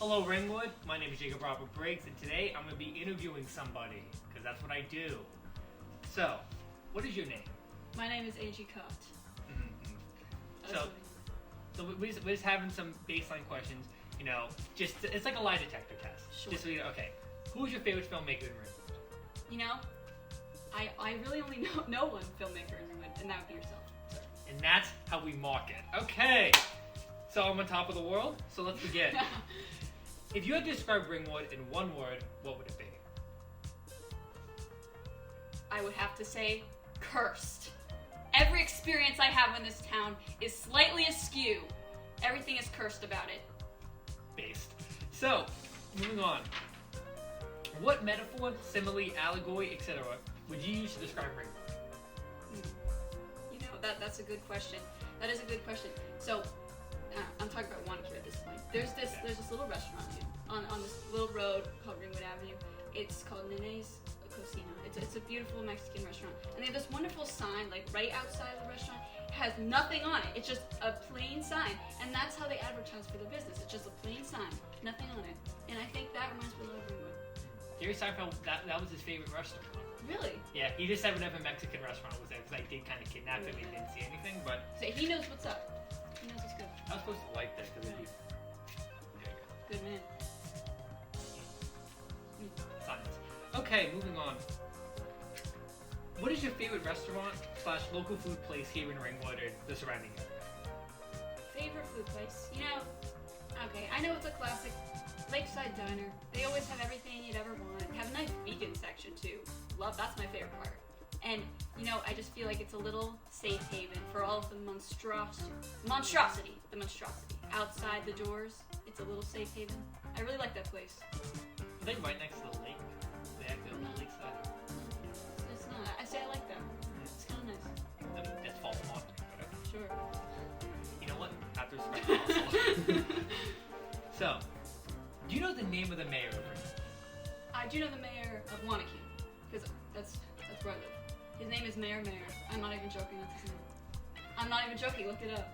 Hello Ringwood, my name is Jacob Robert Briggs, and today I'm going to be interviewing somebody, because that's what I do. So, what is your name? My name is Angie. So we're just having some baseline questions, it's like a lie detector test. Sure. Just so you know, okay, who is your favorite filmmaker in Ringwood? You know, I really only know one filmmaker in Ringwood, and that would be yourself. And that's how we mark it. Okay, so I'm on top of the world, so let's begin. If you had to describe Ringwood in one word, what would it be? I would have to say cursed. Every experience I have in this town is slightly askew. Everything is cursed about it. Based. So, moving on. What metaphor, simile, allegory, etc. would you use to describe Ringwood? You know, that's a good question. That is a good question. So, I'm talking about Wanakee at this point. There's this little restaurant on this little road called Ringwood Avenue. It's called Nene's Cocina. It's a beautiful Mexican restaurant, and they have this wonderful sign like right outside of the restaurant. It has nothing on it. It's just a plain sign, and that's how they advertise for their business. It's just a plain sign, nothing on it. And I think that reminds me a lot of Ringwood. Jerry Seinfeld, that was his favorite restaurant. Really? Yeah, he just said whenever a Mexican restaurant was there, because I did kind of kidnap him. He didn't see anything, but so he knows what's up. He knows what's good. I was supposed to like that because Nice. there you go. Good man. Science. Okay, moving on. What is your favorite restaurant / local food place here in Ringwood or the surrounding area? Favorite food place? You know, okay, I know it's a classic lakeside diner. They always have everything you'd ever want. They have a nice vegan section too. That's my favorite part. And, I just feel like it's a little safe haven for all of the monstrosity outside the doors. It's a little safe haven. I really like that place. Are they right next to the lake? They actually on the lakeside. It's not. I say I like that. It's kind of nice. That's false alarm. Sure. You know what? I have to respect false alarm. So, do you know the name of the mayor of Ringwood? I do know the mayor of Wanakee, because that's where I live. His name is Mayor Mayor. I'm not even joking, that's his name. I'm not even joking, look it up.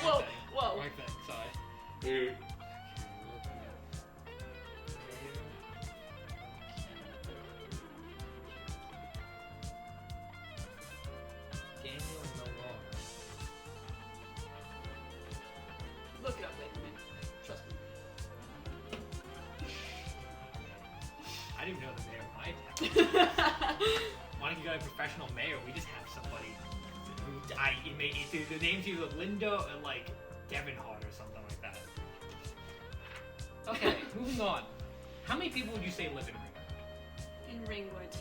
Whoa. Wrong thing, sorry. Daniel Malone. Look it up later, man. Trust me. I didn't even know the mayor of my town. Why don't you got a professional mayor? We just have somebody who the name's either Linda or like Devin Hart or something like that. Okay, moving on. How many people would you say live in Ringwood? In Ringwood.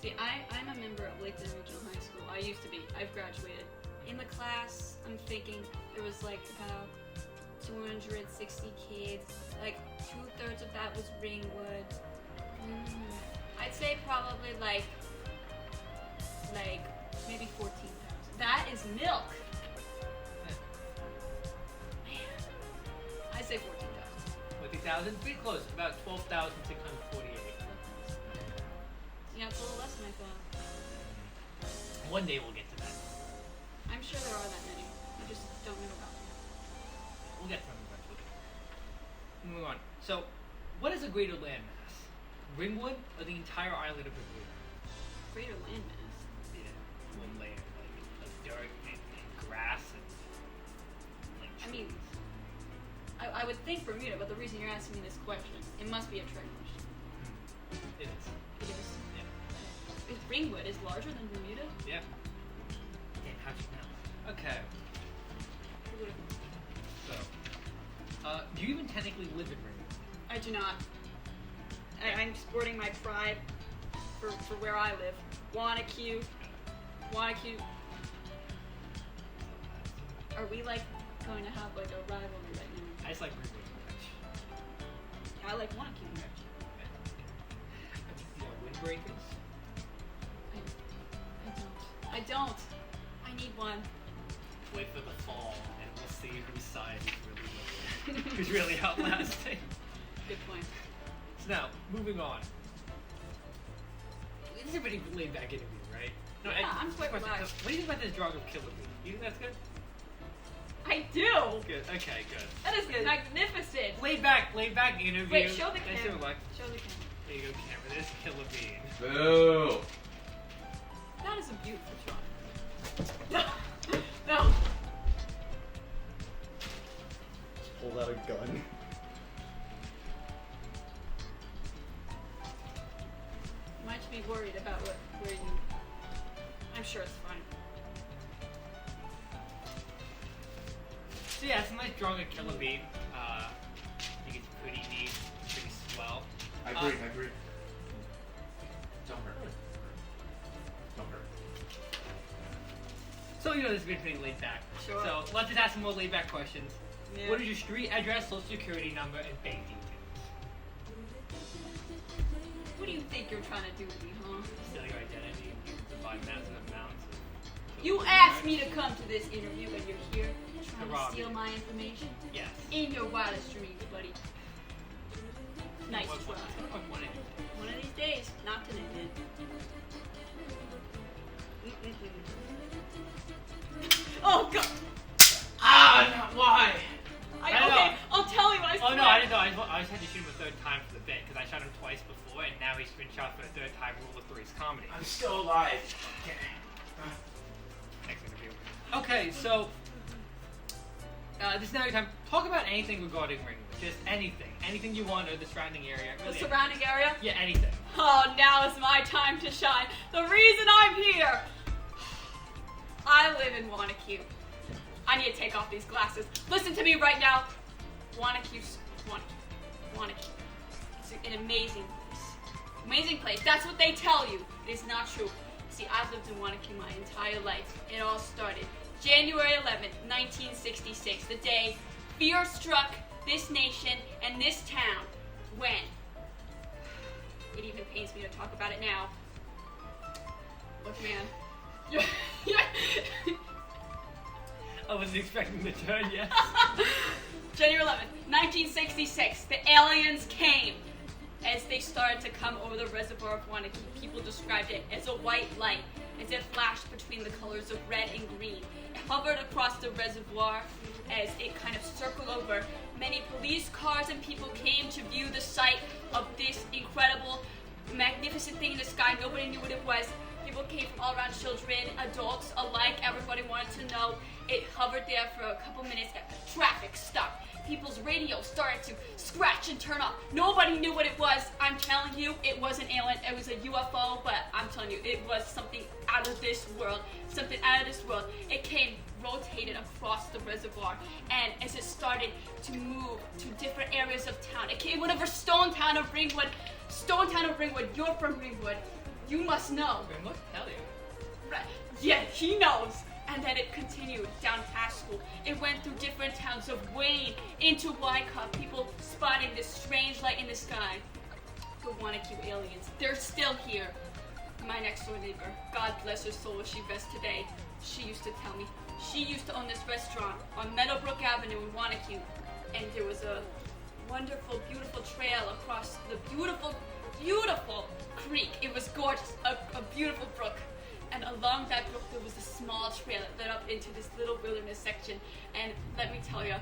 See, I'm a member of Lakeland Regional High School. I used to be. I've graduated. In the class, I'm thinking there was like about 260 kids. Like 2/3 of that was Ringwood. I'd say probably like maybe 14,000. That is milk. Man, I say 14,000. 40,000? Pretty close. About 12,648. Yeah, it's a little less than I thought. One day we'll get to that. I'm sure there are that many. I just don't know about them. We'll get to them eventually. Moving on. So, what is a greater landmass? Ringwood or the entire island of Bermuda? Greater landmass. Yeah, one layer, like dirt and grass and like trees. I mean, I would think Bermuda, but the reason you're asking me this question, it must be a trick question. It is. It is. Yeah. If Ringwood is larger than Bermuda? Yeah. Damn, how'd you know? Okay. Who would've- So, do you even technically live in Ringwood? I do not. I'm sporting my pride for where I live. Wanakee. Are we like going to have like a rivalry right now? I just like Ringwood much. I like Wanakee. Windbreakers? I don't. I need one. Wait for the fall, and we'll see whose side is really who's really outlasting. Good point. So now, moving on. is a pretty laid back interview, right? No, Yeah, I'm quite relaxed. What do you think about this drawing of Killer Bee? Do you think that's good? I do. Good. Okay, good. That is Good. magnificent. Laid back interview. Wait, show the Nice camera. to look. Show the camera. There you go, camera. There's Killer Bee. Boo! That is a beautiful drawing. No. Pulled out a gun. Might be worried about where you. I'm sure it's fine. So yeah, it's a nice drawing of Killer Bee. I think it's pretty neat, pretty swell. I agree. Don't hurt. Don't hurt. So this has been pretty laid back. Sure. So let's just ask some more laid back questions. Yeah. What is your street address, social security number, and bank details? What do you think you're trying to do with me, huh? Steal your identity and provide massive amounts of... You asked me to come to this interview and you're here trying rob to steal you. my information? Yes. In your wildest dreams, buddy. Nice What- try. what- One of these days, not today. Oh god! Ah, why? I know. Okay, I'll tell you. I Oh swear. no, I didn't know. I just had to shoot him a third time for the bit because I shot him twice before, and now he's been shot for a third time. Rule of three's comedy. I'm still alive. Next interview. Okay, so this is now your time. Talk about anything regarding Ringwood. Just anything you want, or the surrounding area. The Really surrounding area? Yeah, anything. Oh, now is my time to shine. The reason I'm here. I live in Wanacue. I need to take off these glasses. Listen to me right now. Wanacue. It's an amazing place. Amazing place. That's what they tell you. It's not true. See, I've lived in Wanacue my entire life. It all started January 11th, 1966, the day fear struck this nation and this town. When? It even pains me to talk about it now. Look, man. I wasn't expecting the turn yet. January 11th, 1966, the aliens came. As they started to come over the reservoir of Wanakee, people described it as a white light, as it flashed between the colors of red and green. It hovered across the reservoir as it kind of circled over. Many police cars and people came to view the sight of this incredible, magnificent thing in the sky. Nobody knew what it was. People came from all around, children, adults alike. Everybody wanted to know. It hovered there for a couple minutes. Traffic stopped. People's radios started to scratch and turn off. Nobody knew what it was. I'm telling you, it was an alien. It was a UFO, but I'm telling you, it was something out of this world. Something out of this world. It came, rotated across the reservoir, and as it started to move to different areas of town, it came over Stone Town of Ringwood. Stone Town of Ringwood, you're from Ringwood. You must know. Ringwood? Hell yeah. Right. Yeah, he knows. And then it continued down past school. It went through different towns of Wayne into Wyckoff. People spotting this strange light in the sky. The Wanakee aliens. They're still here. My next door neighbor, God bless her soul, she rests today. She used to tell me. She used to own this restaurant on Meadowbrook Avenue in Wanakee. And there was a wonderful, beautiful trail across the beautiful, beautiful creek. It was gorgeous. A beautiful brook. And along that brook, there was a small trail that led up into this little wilderness section. And let me tell you,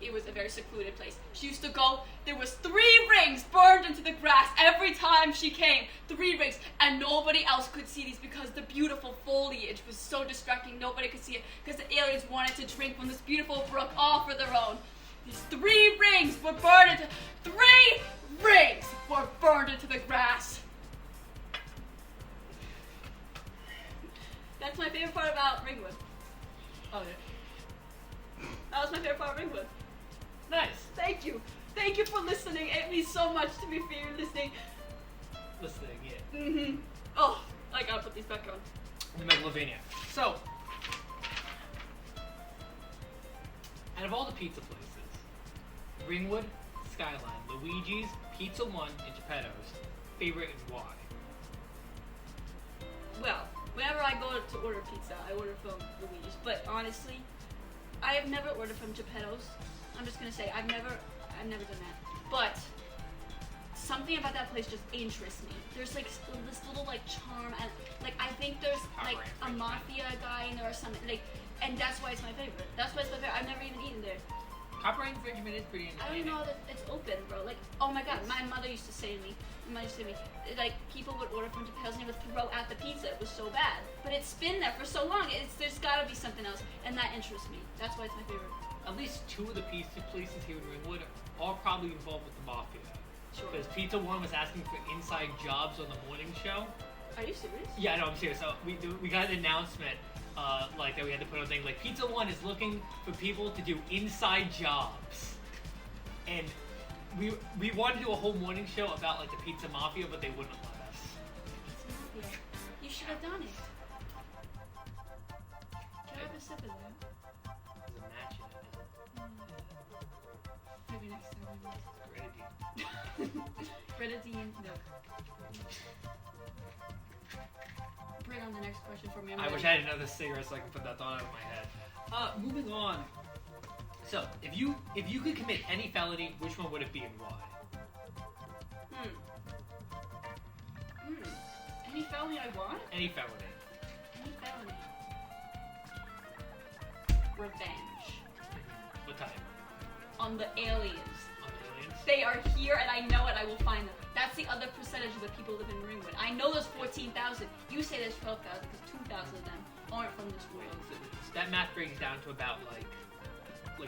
it was a very secluded place. She used to go, there was 3 rings burned into the grass every time she came. 3 rings. And nobody else could see these because the beautiful foliage was so distracting. Nobody could see it because the aliens wanted to drink from this beautiful brook all for their own. These 3 rings were burned into... 3 rings were burned into the grass. That's my favorite part about Ringwood. Oh yeah. That was my favorite part of Ringwood. Nice. Thank you. Thank you for listening. It means so much to me for you listening. Listening, yeah. Mm-hmm. Oh, I gotta put these back on. The Megalovania. So, out of all the pizza places, Ringwood, Skyline, Luigi's, Pizza One, and Geppetto's, favorite and why? Well, whenever I go to order pizza, I order from Luigi's. But honestly, I have never ordered from Geppetto's. I'm just gonna say I've never done that. But something about that place just interests me. There's like this little like charm, and like I think there's like a mafia guy in there or something. Like, and that's why it's my favorite. That's why it's my favorite. I've never even eaten there. Copper infringement is pretty I don't entertaining. even know that it's open, bro. Like, oh my god, my mother used to say to me, like people would order from Japan and they would throw out the pizza. It was so bad, but it's been there for so long. There's got to be something else, and that interests me. That's why it's my favorite. At least 2 of the pizza places here in Ringwood are probably involved with the mafia. Sure. Because Pizza One was asking for inside jobs on the morning show. Are you serious? Yeah, no, I'm serious. So we got an announcement, like that we had to put on a thing. Like Pizza One is looking for people to do inside jobs, and we wanted to do a whole morning show about like the pizza mafia, but they wouldn't let us. Pizza mafia. You should have done it. Can I have a sip of that? There's a match in it. Maybe next time. Grenadine. Grenadine milk. Bring on the next question for me. I wish I had another cigarette so I could put that thought out of my head. Moving on. So, if you could commit any felony, which one would it be and why? Any felony I want? Any felony. Any felony. Revenge. What type? On the aliens. On aliens? They are here and I know it. I will find them. That's the other percentage of the people who live in Ringwood. I know there's 14,000. You say there's 12,000 because 2,000 of them aren't from this world. So that math brings down to about like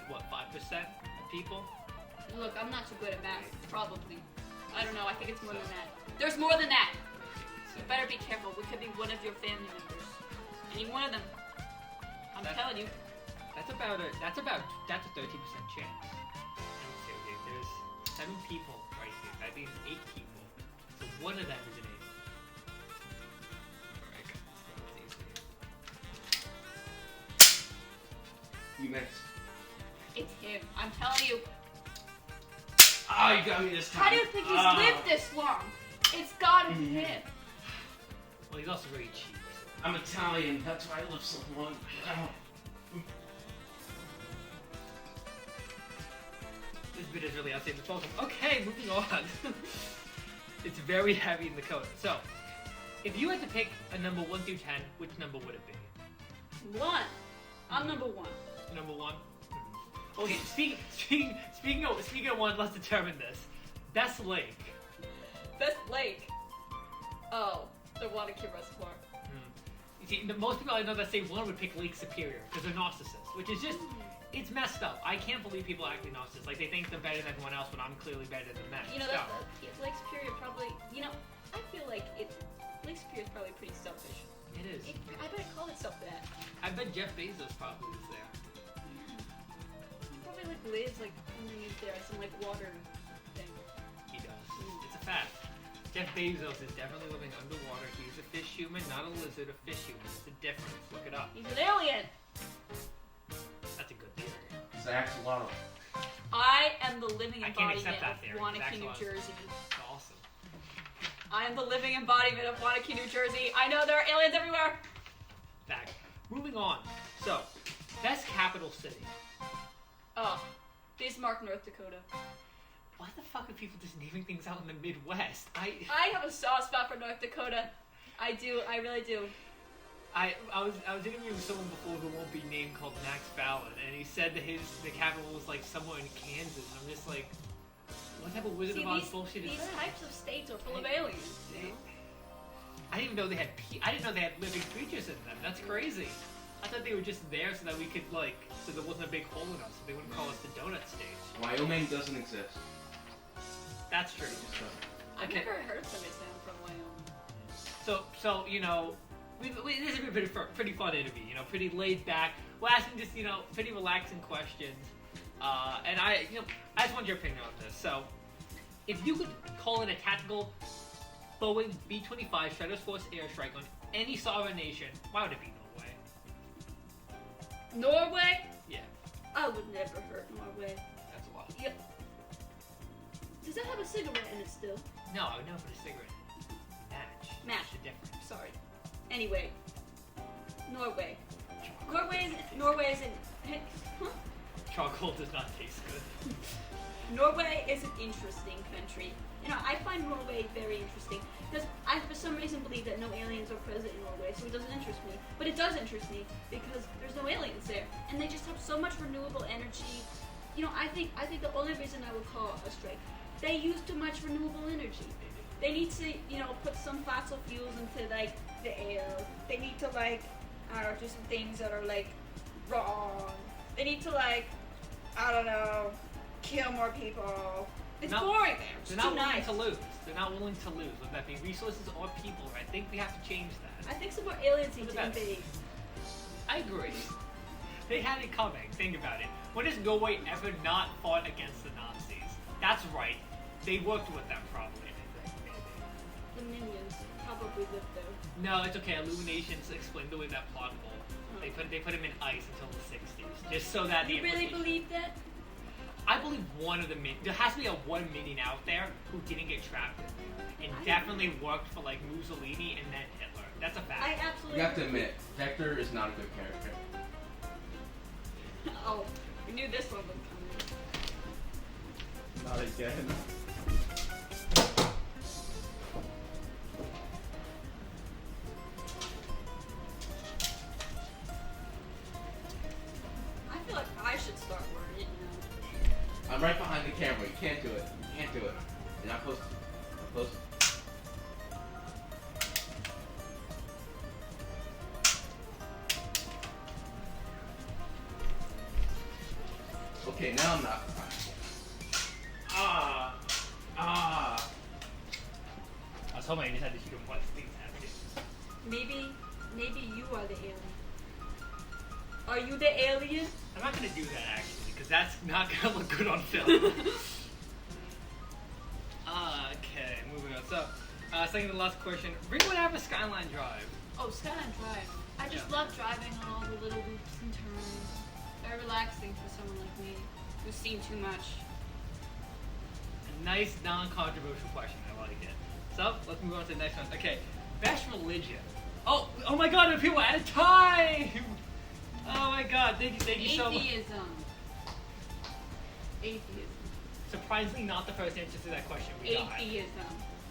what, 5% of people? Look, I'm not too good at math. Probably. I don't know. I think it's more than that. There's more than that. You better be careful. We could be one of your family members. Any one of them. I'm telling you. That's a 13% chance. Okay, there's 7 people right here. That means 8 people. So one of them is an alien. Alright, guys. You missed. It's him. I'm telling you. Oh, you got me this time. How do you think he's lived this long? It's gotta be him. Well, he's also very cheap. I'm Italian. That's why I live so long. This bit is really outside the focus. Okay, moving on. It's very heavy in the code. So, if you had to pick a number 1 through 10, which number would it be? 1. I'm number 1. Number 1? Okay, speaking of 1, let's determine this. Best lake. Best lake. Oh, the Wanakee Reservoir. You see, most people I know that say 1 would pick Lake Superior because they're narcissists, which is just, it's messed up. I can't believe people act like narcissists. Like they think they're better than everyone else when I'm clearly better than them. You know, that's Lake Superior probably. You know, I feel like Lake Superior is probably pretty selfish. It is. I bet it called itself that. I bet Jeff Bezos probably is there. He probably like lives like underneath there, some like water thing. He does. It's a fact. Jeff Bezos is definitely living underwater. He's a fish human, not a lizard, a fish human. It's a difference. Look it up. He's an alien. That's a good theory. Zach's Lotto. I am the living I can't embodiment accept that of theory. Wanakee, New That's Jersey. awesome. I am the living embodiment of Wanakee, New Jersey. I know there are aliens everywhere. Fact. Moving on. So, best capital city. Oh, Bismarck, North Dakota. Why the fuck are people just naming things out in the Midwest? I have a soft spot for North Dakota. I do. I really do. I was interviewing someone before who won't be named called Max Fallon, and he said that the capital was like somewhere in Kansas. And I'm just like, what type of Wizard of Oz bullshit is these that? types of states are full of aliens. I didn't even know they had. I didn't know they had living creatures in them. That's crazy. I thought they were just there so that we could so there wasn't a big hole in us. So they wouldn't call us the donut state. Wyoming doesn't exist. That's true. It just doesn't. I've Okay. never heard somebody say I'm from Wyoming. So you know, this has been a pretty fun interview. You know, pretty laid back. We're asking just pretty relaxing questions. And I just want your opinion on this. So, if you could call in a tactical Boeing B-25 Stratoforce airstrike on any sovereign nation, why would it be Norway? Norway? Yeah, I would never hurt Norway. that's a lot. Yep. Does that have a cigarette in it still? No, I would never put a cigarette in. Match. Match. That's the difference. Sorry. Anyway, Norway. Norway is in. Huh? Charcoal does not taste good. Norway is an interesting country. You know, I find Norway very interesting because I, for some reason, believe that no aliens are present in Norway, so it doesn't interest me. But it does interest me because there's no aliens there, and they just have so much renewable energy. You know, I think the only reason I would call a strike, they use too much renewable energy. They need to, you know, put some fossil fuels into like the air. They need to like, I don't know, do some things that are like wrong. They need to like, I don't know, kill more people. It's boring there. It's They're too not willing nice. to lose. They're not willing to lose, whether that be resources or people. I think we have to change that. I think some more aliens need For the to best. invade. I agree. They had it coming. Think about it. When has Norway ever not fought against the Nazis? That's right. They worked with them probably. The minions probably live there. No, it's okay. Illuminations explained away that plot hole. They put him in ice until the 60s, just so that You the really implication- believe that? I believe one of the there has to be a one minion out there who didn't get trapped in and definitely worked for like Mussolini and then Hitler. That's a fact. I absolutely. You have to admit, Vector is not a good character. Oh, we knew this one was coming. Not again. I feel like I should start learning now. I'm right behind the camera. You can't do it. You can't do it. You're not close. Not close. Okay, now I'm not. Ah. Ah. I was hoping I just had to shoot him once. Things happen. Maybe you are the alien. Are you the alien? I'm not gonna do that actually, because that's not gonna look good on film. Okay, moving on. So, second to last question. Bring would have a Skyline Drive. Oh, Skyline Drive. I just Yeah. love driving on all the little loops and turns. Very relaxing for someone like me who's seen too much. A nice, non-controversial question. I like it. So, let's move on to the next one. Okay, best religion. Oh my God! There are people out of time. Oh my God! Thank you so much. Atheism. Atheism. Surprisingly, not the first answer to that question we got. Atheism.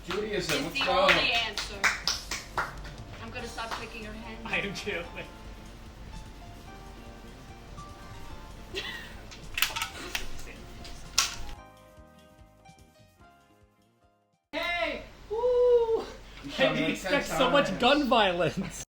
Judaism, It's let's the go. only answer. I'm gonna stop shaking your hand. I am too. Hey! Woo! You shot I me didn't like 10 expect so much times. gun violence.